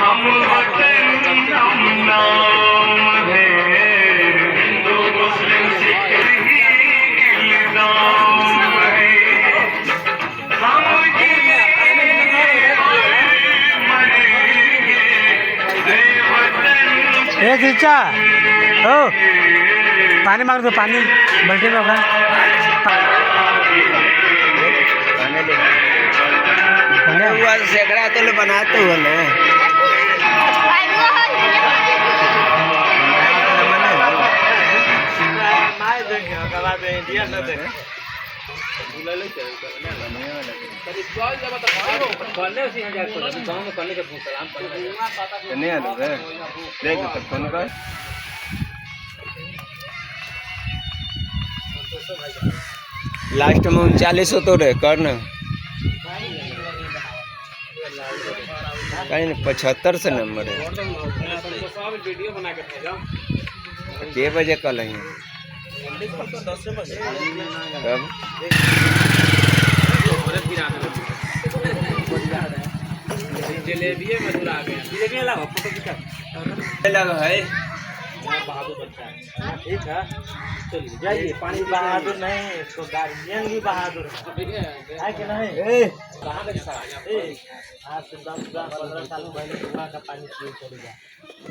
हम वतन हम नाम है, हिंदू मुस्लिम सिख इल्जाम है। हम जिएंगे मरेंगे, है वतन। ए चीचा ओ पानी मांग दो, पानी बल्टी में होगा। हुआ सेकड़ा तो बनाते हो ना। लास्ट में 39 तो रहे करना कहीं 75 से नंबर है। के बजे कल है कब जलेबी मधुरा आ गया लगा है। बहादुर बच्चा है, ठीक है चलिए जाइए। पानी बहादुर नहीं तो गार्जियन भी बहादुर है कि नहीं? कहाँ का आज से 10-15 साल पहले कुआं का पानी पिए चलेगा।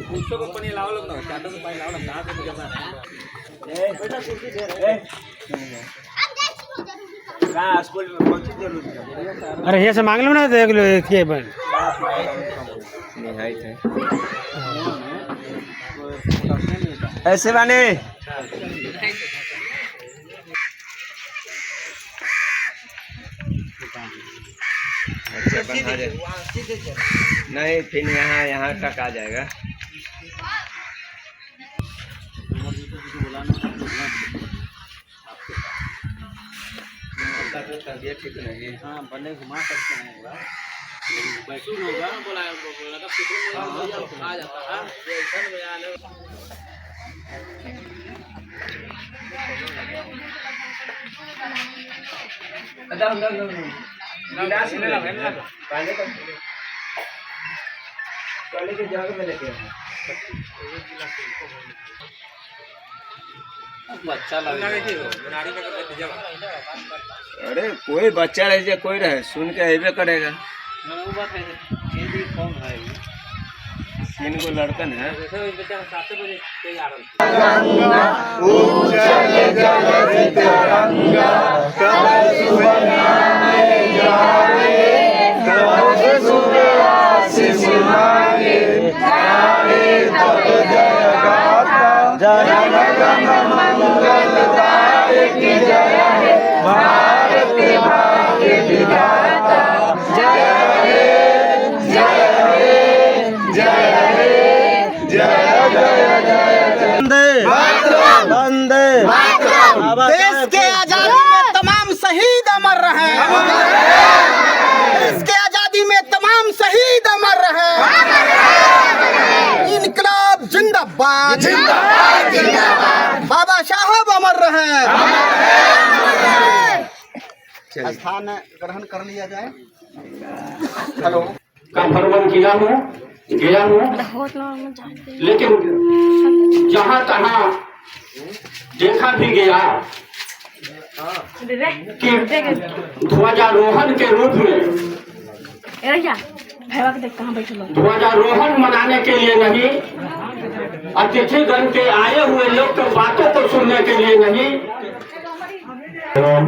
पूछो को पानी लाओ लोग ना, चादर से पानी लाओ ना, कहाँ से जमा है बेटा कुर्सी दे रहे कहाँ स्कूल में कौन सी जरूरत? अरे ये से मांग लो ना, देख लो ये बन ऐसे बने नहीं, फिर यहाँ तक आ जाएगा। ठीक नहीं, हाँ बने घुमा सकते हैं बैठून होगा बोला आ जाता है। पहले के जगह में लेके बच्चा लग अरे कोई बच्चा रहे कोई रहे सुन के हेबे करेगा। वो बात है, कौन है इनको लड़कन है। देश के आजादी में तमाम शहीद अमर रहे, देश के आजादी में तमाम शहीद अमर रहे। इनकलाब जिंदाबाद जिंदाबाद जिंदाबाद, बाबा साहब अमर रहे। स्थान ग्रहण कर लिया जाए। हेलो का भ्रमण किया हूँ गया हूँ, लेकिन जहाँ तहाँ देखा भी गया कि ध्वजारोहण के रूप में ध्वजारोहण मनाने के लिए नहीं, अतिथिगण के आए हुए लोग के बातों को सुनने के लिए नहीं, और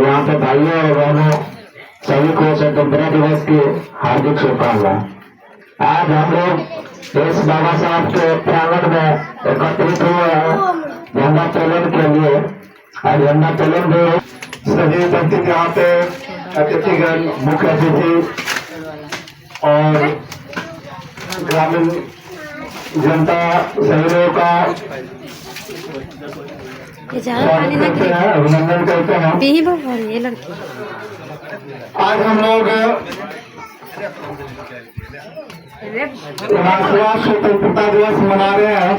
यहाँ पे भाइयों और बहनों सभी को स्वतंत्रता दिवस की हार्दिक शुभकामनाएं। आज हम लोग इस बाबा साहब के प्रांगण में एकत्रित हुए हैं झंडा तोलन के लिए। आज झंडा तोलन भी सभी उपस्थित यहाँ पे अतिथिगण, मुख्य अतिथि और ग्रामीण जनता सहयोग का अभिनंदन करते हैं। आज हम लोग स्वतंत्रता दिवस मना रहे हैं।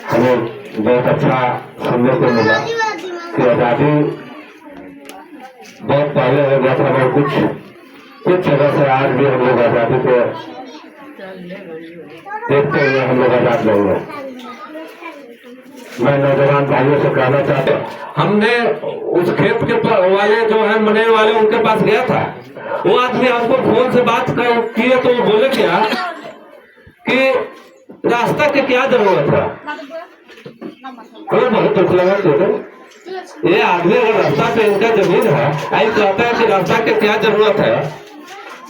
हमें बहुत अच्छा सुनने को मिला कि आज़ादी बहुत पहले हो गया था, और कुछ जगह से आज भी हम लोग आज़ादी को देखते हुए हम लोग आज़ाद नहीं है। मैं नौजवान भाइयों से कहना चाहता हूँ, हमने उस खेत के वाले जो है मने वाले उनके पास गया था, वो आदमी हमको फोन से बात किए तो वो बोले क्या कि रास्ता की क्या जरूरत है। हमें बहुत दुख लगा तो ये आदमी अगर रास्ता पे इनका जमीन है, आई कहता है कि रास्ता की क्या जरूरत है,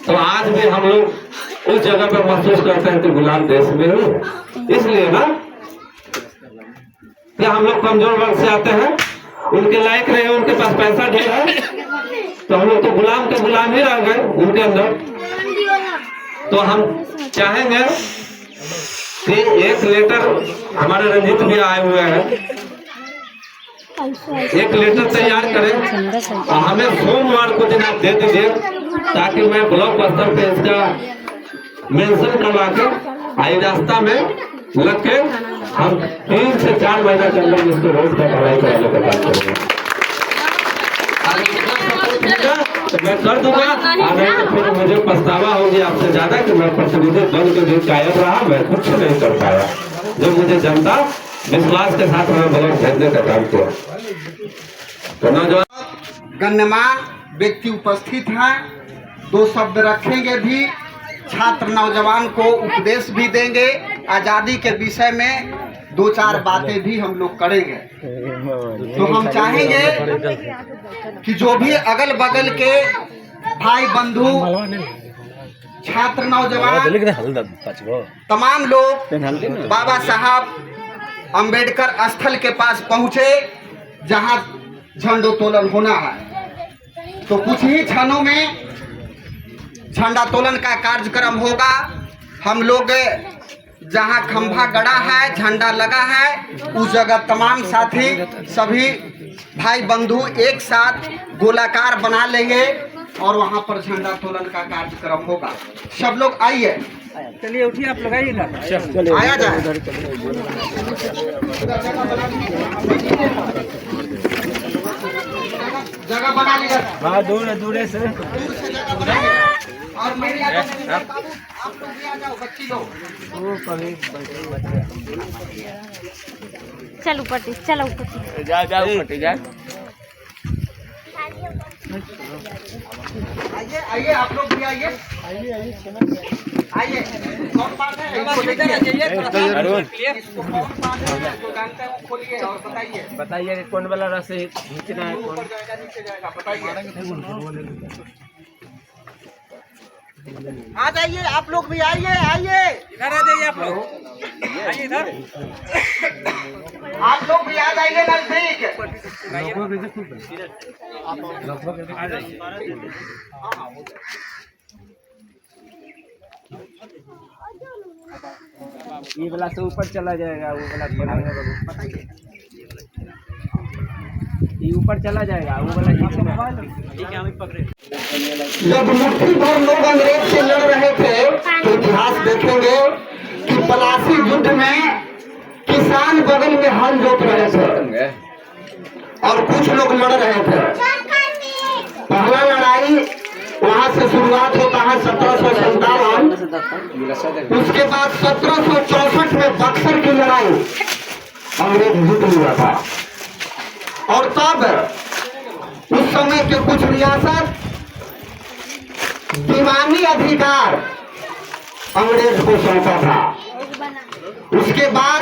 तो आज भी हम लोग उस जगह पर महसूस करते हैं कि गुलाम देश में हूँ। इसलिए ना कि हम लोग कमजोर वर्ग से आते हैं, उनके लायक रहे, उनके पास पैसा ढेर है, तो हम लोग तो गुलाम के गुलाम ही रह गए उनके अंदर। तो हम चाहेंगे कि एक लेटर, हमारे रंजीत भी आए हुए हैं, एक लेटर तैयार करें और हमें सोमवार को दिन आप दे दीजिए, ताकि मैं ब्लॉक स्तर पे इसका मेंशन करवा के आई रास्ता में लग के हम 3 से 4 महीना के अंदर इसको रोज का भलाई कराने का काम करेंगे। तो मैं कर दूंगा, अगर तो फिर मुझे पछतावा होगी आपसे ज्यादा कि मैं प्रतिनिधि बन के भी कायम रहा, मैं कुछ नहीं कर पाया, जो मुझे जनता विश्वास के साथ मैं ब्लॉक भेजने का काम किया। तो नौजवान गण्यमान्य व्यक्ति उपस्थित हैं, 2 शब्द रखेंगे भी, छात्र नौजवान को उपदेश भी देंगे, आज़ादी के विषय में 2-4 बातें भी हम लोग करेंगे। तो हम चाहेंगे कि जो भी अगल बगल के भाई बंधु, छात्र नौजवान, तमाम लोग बाबा साहब अंबेडकर स्थल के पास पहुंचे, जहां झंडोत्तोलन होना है। तो कुछ ही क्षणों में झंडोत्तोलन का कार्यक्रम होगा। हम लोग जहां खंभा गड़ा है, झंडा लगा है, उस जगह तमाम साथी, सभी भाई बंधु एक साथ गोलाकार बना लेंगे और वहां पर झंडोत्तोलन का कार्यक्रम होगा। सब लोग आइए, चलिए उठिए, आप लोग आइए ना, आया जाए। जगह बना लिया, दूर से और मेरे बाबू आप लोग भी आ जाओ, बच्ची लोग। चल ऊपर चलो ऊपर जा ऊपर जा। आइए आइए, आप लोग भी आइए, आइए। कौन बात है, इसको देखिए, इसको कौन बात है, जो जानते हैं वो खोलिए और बताइए कि कौन वाला रास्ते खींचना है, कौन जाएगा नीचे जाएगा, बताइए। आ जाइए, आप लोग भी आइए, आइए, इधर आ जाइए, आप लोग आइए इधर, आप लोग भी आ जाइए नजदीक। आ जाइए। ये वाला से ऊपर चला जाएगा, वो वाला ये ऊपर चला जाएगा, वो वाला ठीक है, हम पकड़े। जब मुट्ठी भर लोग अंग्रेज से लड़ रहे थे, तो इतिहास देखेंगे कि पलासी युद्ध में किसान बगल में हल जोत रहे थे और कुछ लोग लड़ रहे थे। पहला लड़ाई वहां से शुरुआत होता है 1757, उसके बाद 1764 में बक्सर की लड़ाई अंग्रेज जीत लिया था। और तब उस समय के कुछ रियासत दीवानी अधिकार अंग्रेज को सौंपा था। उसके बाद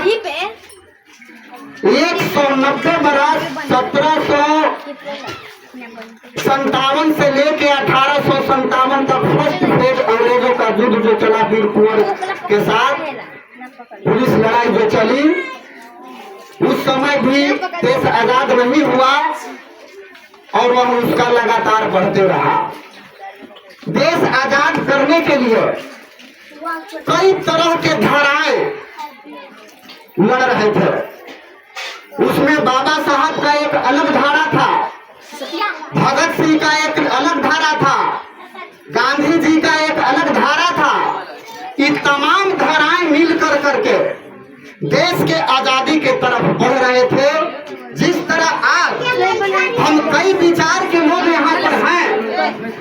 190 बरस 1757 से लेके 1857 तक फर्स्ट फेज अंग्रेजों का युद्ध जो चला वीर कुंवर के साथ, पुलिस लड़ाई जो चली, उस समय भी देश आजाद नहीं हुआ और वह उसका लगातार बढ़ते रहा। देश आजाद करने के लिए कई तरह के धाराएं लड़ रहे थे। उसमें बाबा साहब का एक अलग धारा था, भगत सिंह का एक अलग धारा था, गांधी जी का एक अलग धारा था। ये तमाम धाराएं मिल करके देश के आजादी के तरफ बढ़ रहे थे, जिस तरह आज हम कई विचार के लोग यहाँ पर हैं,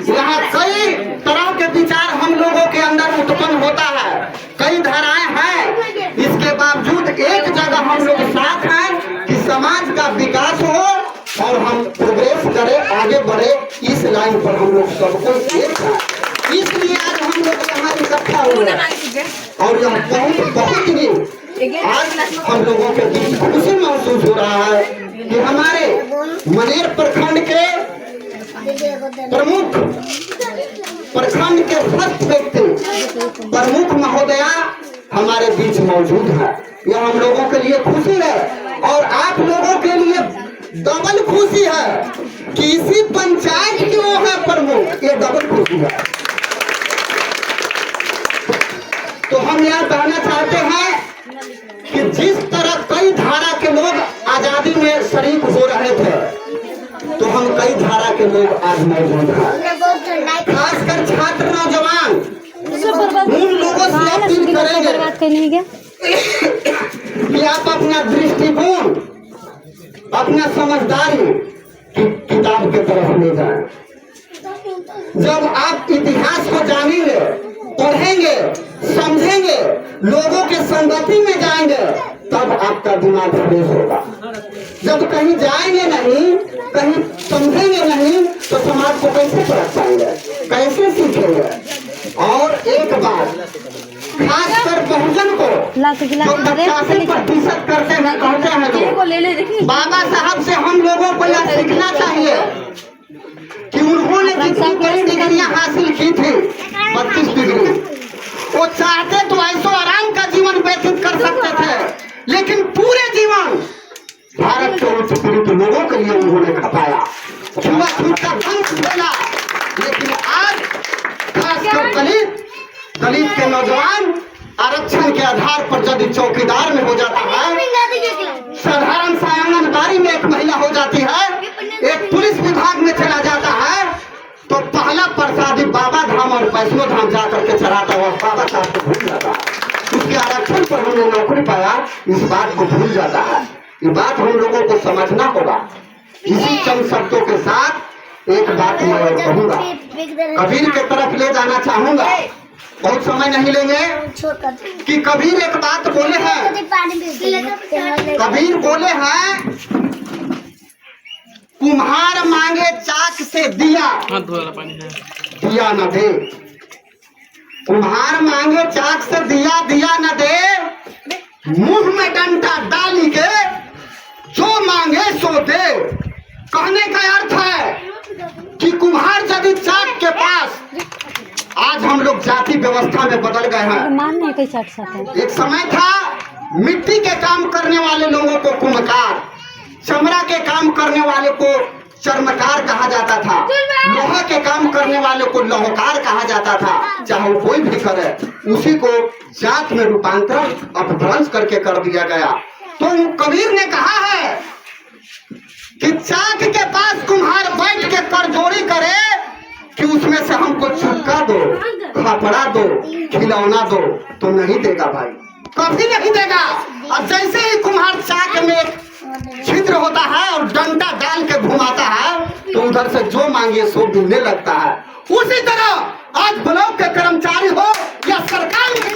यहाँ कई तरह के विचार हम लोगों के अंदर उत्पन्न होता है, कई धाराएं हैं, इसके बावजूद एक जगह हम लोग साथ हैं कि समाज का विकास हो और हम प्रोग्रेस करें, आगे बढ़े। इस लाइन पर हम लोग सबको एक है, इसलिए आज हम लोग यहाँ इकट्ठा हुए हैं। और यह बहुत ही आज हम लोगों के बीच खुशी महसूस हो रहा है कि हमारे मनेर प्रखंड के प्रमुख प्रखंड के फर्स्ट व्यक्ति प्रमुख महोदया हमारे बीच मौजूद है। यह हम लोगों के लिए खुशी है और आप लोगों के लिए डबल खुशी है कि इसी पंचायत के वो है प्रमुख, ये डबल खुशी है। तो हम यह कहना चाहते हैं कि जिस तरह कई धारा के लोग आजादी में शरीक हो रहे थे, तो हम कई धारा के लोग आज मौजूद हैं। खासकर छात्र नौजवान उन लोगों से अपील करेंगे कि आप अपना दृष्टिकोण, अपना समझदारी किताब के तरफ ले जाएं। जब आप इतिहास को जानेंगे, पढ़ेंगे, समझेंगे, लोगों के संगति में जाएंगे, तब आपका दिमाग फ्रेश होगा। जब कहीं जाएंगे नहीं, कहीं समझेंगे नहीं, तो समाज को कैसे पढ़ पाएंगे, कैसे सीखेंगे। और एक बात खासकर बहुजन को जो 85% करते हैं, कहते हैं लोग, बाबा साहब से हम लोगों को यह सीखना चाहिए कि उन्होंने कितनी कई डिग्रियां हासिल की थी, 32 डिग्री। वो चाहते तो ऐसो आराम का जीवन व्यतीत कर सकते थे, लेकिन पूरे जीवन भारत के उच्च पीड़ित लोगों के लिए उन्होंने खपाया, छुआछूत का ध्वंस झेला। लेकिन आज खासकर दलित के नौजवान आरक्षण के आधार पर यदि चौकीदार में हो जाता है, साधारण सा आंगनबाड़ी में एक महिला हो जाती है, एक पुलिस विभाग में चला जाता है, तो पहला प्रसादी बाबा धाम और वैष्णो धाम जाकर के चढ़ाता हुआ बाबा साहब को भूल जाता है। उसके आरक्षण पर हमने नौकरी पाया, इस बात को भूल जाता है। ये बात हम लोगों को समझना होगा। इसी चंद शब्दों के साथ एक बात मैं कहूँगा, कबीर के तरफ ले जाना चाहूंगा, बहुत समय नहीं लेंगे। कि कबीर एक बात बोले हैं, कबीर बोले हैं, कुम्हार मांगे चाक से दिया, दिया न दे। कुम्हार मांगे चाक से दिया, दिया न दे, मुंह में डंडा डाली के जो मांगे सो दे। कहने का अर्थ है कि कुम्हार यदि चाक के पास, आज हम लोग जाति व्यवस्था में बदल गए हैं। एक समय था मिट्टी के काम करने वाले लोगों को कुम्हार, चमड़ा के काम करने वाले को चर्मकार कहा जाता था, लोहा के काम करने वाले को लोहकार कहा जाता था। चाहे वो कोई भी करे, उसी को जात में रूपांतरण अपभ्रंश करके कर दिया गया। तो कबीर ने कहा है कि चाक के पास कुम्हार बैठ के करजोड़ी करे कि उसमें से हमको चुपका दो, खापड़ा दो, खिलौना दो, तो नहीं देगा भाई, कभी नहीं देगा। और जैसे ही कुम्हार चाक में छिद्र होता है और डंडा डाल के घुमाता है, तो उधर से जो मांगे सो मिलने लगता है। उसी तरह आज ब्लॉक के कर्मचारी हो या सरकार में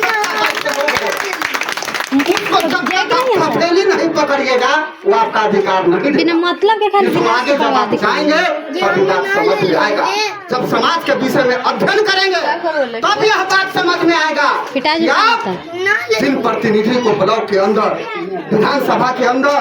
उसको जब तक हथेली नहीं पकड़िएगा, वो आपका अधिकार नहीं देगा। मतलब के खाली आगे जब आप जाएंगे तब बात समझ में आएगा। जब समाज के विषय में अध्ययन करेंगे तब यह बात समझ में आएगा। आप जिन प्रतिनिधि को ब्लॉक के अंदर, विधानसभा के अंदर,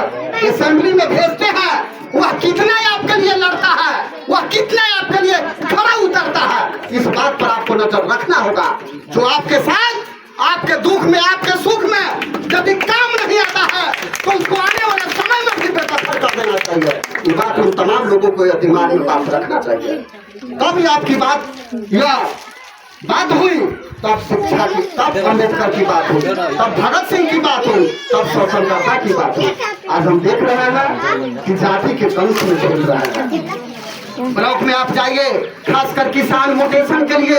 असेंबली में भेजते हैं, वह कितना आपके लिए लड़ता है, वह कितना आपके लिए खड़ा उतरता है, इस बात पर आपको नजर रखना होगा। जो आपके साथ, आपके दुख में, आपके सुख में यदि काम नहीं आता है, तो उसको आने वाले समय में भी बेदखल कर देना चाहिए। ये बात उन तमाम लोगों को दिमाग में बात रखना चाहिए। तब आपकी बात, यह बात हुई, तब शिक्षा की, तब अम्बेडकर की बात हुई, तब भगत सिंह की बात हुई, तब स्वतंत्रता की बात हुई। आज हम देख रहे हैं कि जाति के कंस में चल रहा है। ब्लॉक में आप जाइए, खासकर किसान मोटेशन के लिए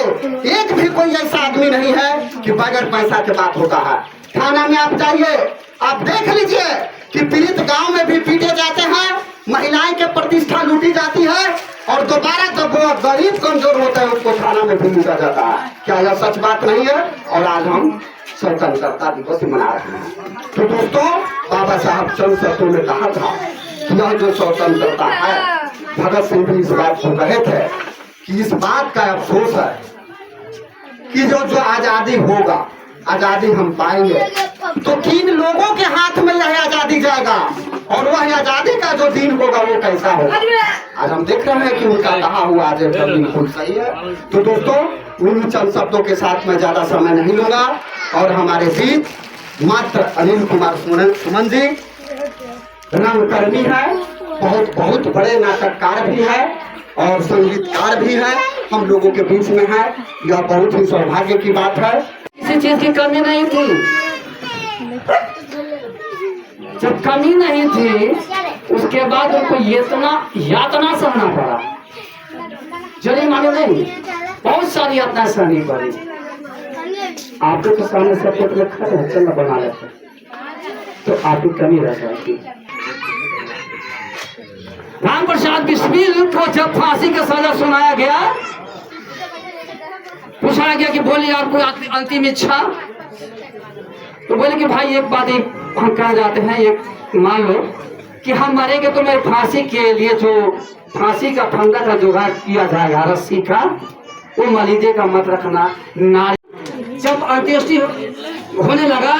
एक भी कोई ऐसा आदमी नहीं है कि बगैर पैसा के बात होता है। थाना में आप जाइए, आप देख लीजिए कि पीड़ित गांव में भी पीटे जाते हैं, महिलाएं के प्रतिष्ठा लूटी जाती है और दोबारा जब वो गरीब कमजोर होता है उसको थाना में भी लूटा जाता है। क्या यह सच बात नहीं है? और आज हम स्वतंत्रता दिवस मना रहे हैं। तो दोस्तों, बाबा साहब चंद्र सत्तू ने कहा था कि यह जो स्वतंत्रता है, भगत सिंह भी इस बात को कहे थे कि इस बात का अफसोस है कि जो आजादी होगा, आजादी हम पाएंगे तो किन लोगों के हाथ में यह आजादी जाएगा और वह आजादी का जो दिन होगा वो कैसा होगा। आज हम देख रहे हैं कि उनका कहा हुआ आज बिल्कुल सही है। तो दोस्तों, उन्हीं चंद शब्दों के साथ मैं ज्यादा समय नहीं लूंगा और हमारे बीच मात्र अनिल कुमार सुमन जी रंगकर्मी है, बहुत बड़े नाटककार भी है और संगीतकार भी है, हम लोगों के बीच में है। यह बहुत ही सौभाग्य की बात है। किसी चीज की कमी नहीं थी। जब कमी नहीं थी उसके बाद उनको इतना यातना सहना पड़ा। जरी मानो नहीं, बहुत सारी यातना सहनी पड़ी। आपके तो सामने सब कुछ लिखा है, चलना बना लेते तो आपकी कमी रह जाती। राम प्रसाद बिस्मिल को जब फांसी का सजा सुनाया गया, पूछा गया कि बोलिए आपको अंतिम इच्छा, तो बोले कि भाई एक बात हम कह जाते हैं, एक मान लो कि हम मरेंगे तो मेरे फांसी के लिए जो फांसी का फंदा का जुगाड़ किया जाएगा, रस्सी का, वो मलीदे का मत रखना। नारी जब अंत्येष्टि होने लगा,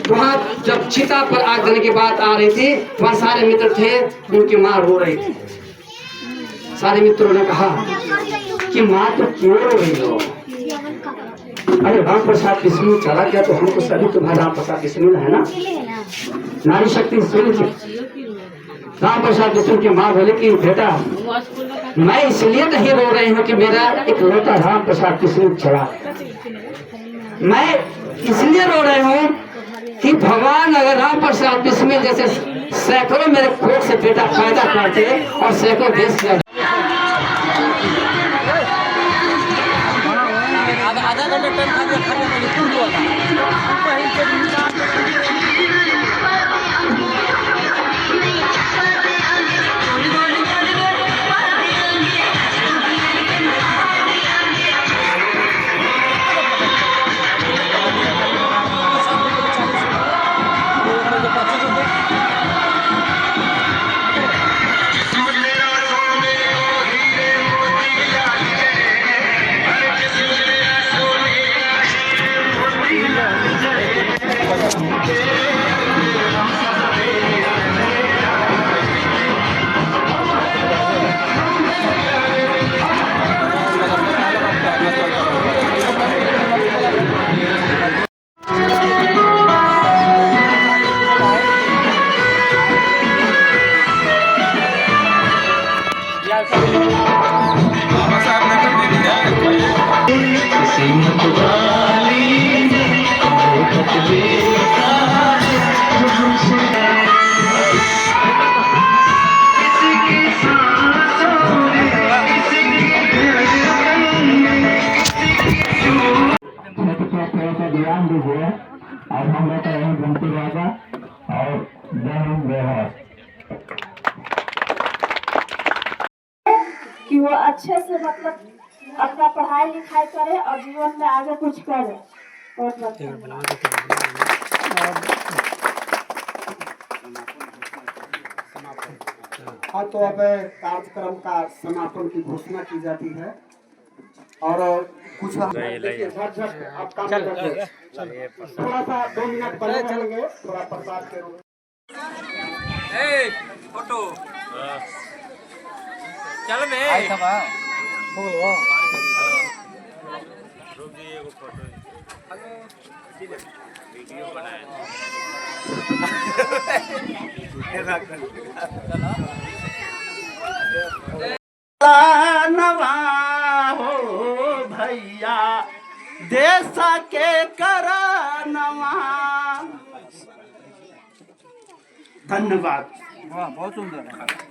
वहाँ जब चिता पर आग देने की बात आ रही थी, वहाँ सारे मित्र थे, उनकी माँ रो रही थी। सारे मित्रों ने कहा कि माँ तो क्यों रो रही हो? अरे राम प्रसाद बिस्मिल चला गया तो हमको सभी तुम्हारा राम प्रसाद बिस्मिल है ना। नारी शक्ति सुनी थी। राम प्रसाद बिस्मिल की माँ बोले कि बेटा, मैं इसलिए नहीं रो रही हूँ कि मेरा एक लड़का राम प्रसाद बिस्मिल चला, मैं इसलिए रो रही हूँ कि भगवान अगर राम प्रसाद बिस्मिल जैसे सैकड़ों मेरे कोख से बेटा पैदा करते और सैकड़ों देश के आधा घंटे टाइम खा ध्यान दीजिए। अब हम रहते हैं गणपति राजा और कि वो अच्छे से मतलब अपना पढ़ाई लिखाई करे और जीवन में आगे कुछ करे। हाँ, तो अब कार्यक्रम का समापन की घोषणा की जाती है और कुछ देखिए झट आप काम करते, थोड़ा सा 2 मिनट बने रहेंगे, थोड़ा प्रसाद के रूप फोटो चल बे वीडियो बनाया नवा हो भैया देश के करनवा। धन्यवाद। वाह, बहुत सुंदर है,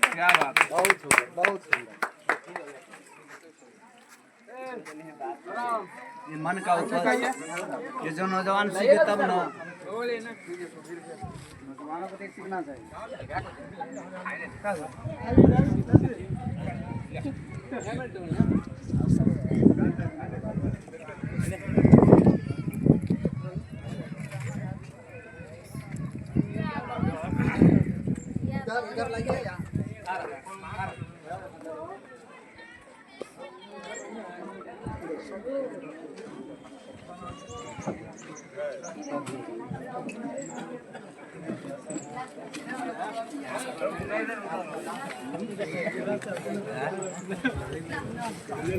क्या बात, बहुत सुंदर, बहुत सुंदर। ये मन का उपज, ये जो नौजवान सीखे तब ना। नौजवानों को तो सीखना चाहिए।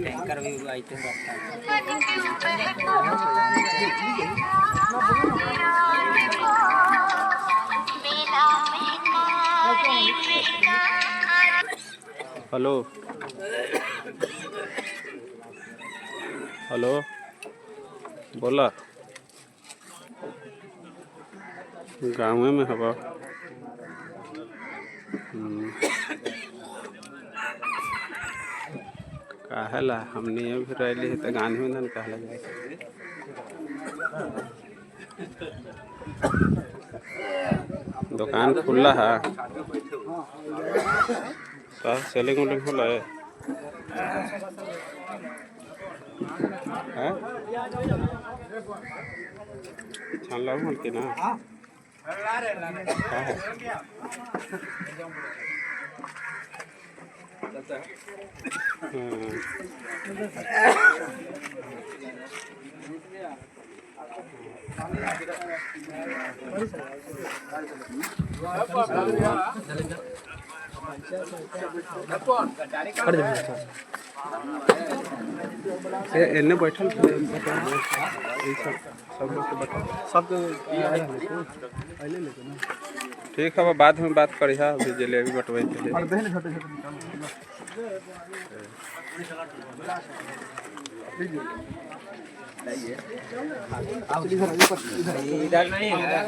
टैंकर भी आई थे हेलो हेलो बोला गाँव में हवा कहला हमने ये भी रैली है तो गाने में कहला जाए दुकान खुला है तो सेलिंग उलिंग खुला है छान लो मन के ना एने बैठल ठीक है बाद में बात करी है अभी जलेबी बटवाई इधर नहीं, इधर